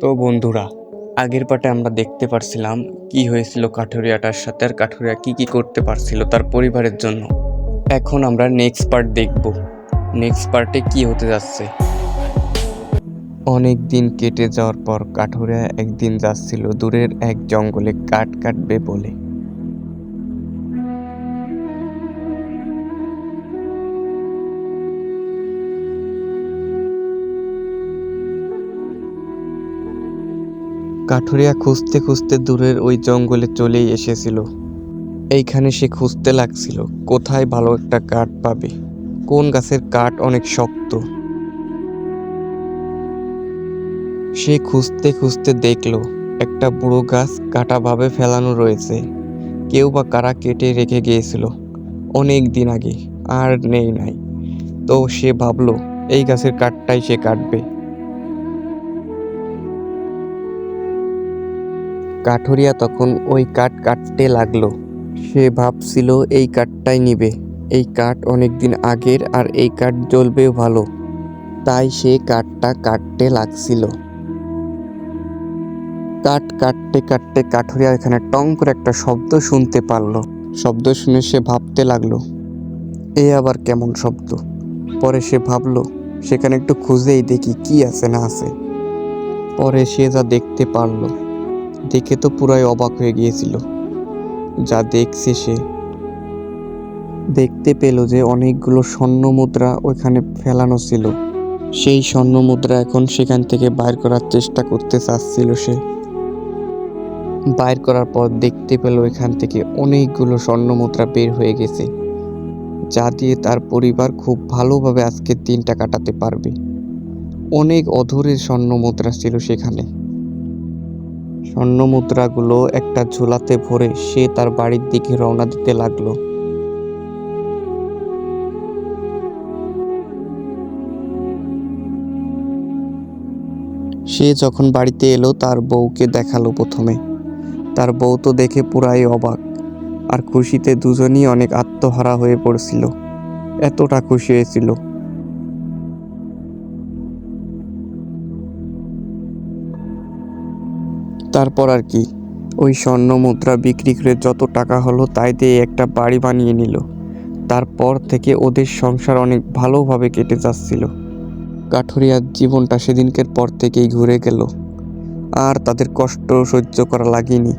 তো বন্ধুরা, আগের পার্টে আমরা দেখতে পারছিলাম কি হয়েছিল কাঠুরিয়াটার সাথে, আর কাঠুরিয়া কি কি করতে পারছিল তার পরিবারের জন্য। এখন আমরা নেক্সট পার্ট দেখব। নেক্সট পার্টে কি হতে যাচ্ছে। অনেক দিন কেটে যাওয়ার পর কাঠুরিয়া একদিন যাচ্ছিল দূরের এক জঙ্গলে কাঠ কাটবে বলে। কাঠুরিয়া খুঁজতে খুঁজতে দূরের ওই জঙ্গলে চলেই এসেছিল। এইখানে সে খুঁজতে লাগছিল কোথায় ভালো একটা কাঠ পাবে, কোন গাছের কাঠ অনেক শক্ত। সে খুঁজতে খুঁজতে দেখলো একটা বুড়ো গাছ কাটাভাবে ফেলানো রয়েছে। কেউ বা কারা কেটে রেখে গিয়েছিল অনেক দিন আগে, আর নাই। তো সে ভাবলো এই গাছের কাঠটাই সে কাটবে। কাঠুরিয়া তখন ওই কাঠ কাটতে লাগলো। সে ভাবছিল এই কাঠটাই নিবে, এই কাঠ অনেক দিন আগের আর এই কাঠ জ্বলবেও ভালো। তাই সে কাঠটা কাটতে লাগছিল। কাঠ কাটতে কাটতে কাঠুরিয়া এখানে টং করে একটা শব্দ শুনতে পারলো। শব্দ শুনে সে ভাবতে লাগলো এ আবার কেমন শব্দ। পরে সে ভাবলো সেখানে একটু খুঁজেই দেখি কি আছে না আছে। পরে সে যা দেখতে পারলো, দেখে তো পুরাই অবাক হয়ে গিয়েছিল। যা দেখছে সে দেখতে পেল যে অনেকগুলো স্বর্ণ মুদ্রা ওইখানে ফেলানো ছিল। সেই স্বর্ণ মুদ্রা এখন সেখান থেকে বাইর করার চেষ্টা করতে চাচ্ছিল সে। বাইর করার পর দেখতে পেল এখান থেকে অনেকগুলো স্বর্ণ মুদ্রা বের হয়ে গেছে, যা দিয়ে তার পরিবার খুব ভালোভাবে আজকের দিনটা কাটাতে পারবে। অনেক অধরের স্বর্ণ মুদ্রা ছিল সেখানে। স্বর্ণ মুদ্রাগুলো একটা ঝোলাতে ভরে সে তার বাড়ির দিকে রওনা দিতে লাগলো। সে যখন বাড়িতে এলো তার বউকে দেখালো প্রথমে। তার বউ তো দেখে পুরাই অবাক, আর খুশিতে দুজনই অনেক আত্মহারা হয়ে পড়ছিল, এতটা খুশি হয়েছিল। তারপর আর কি, ওই স্বর্ণ মুদ্রা বিক্রি করে যত টাকা হলো তাই দিয়ে একটা বাড়ি বানিয়ে নিল। তারপর থেকে ওদের সংসার অনেক ভালোভাবে কেটে যাচ্ছিল। কাঠুরিয়ার জীবনটা সেদিনকের পর থেকেই ঘুরে গেল, আর তাদের কষ্ট সহ্য করা লাগেনি।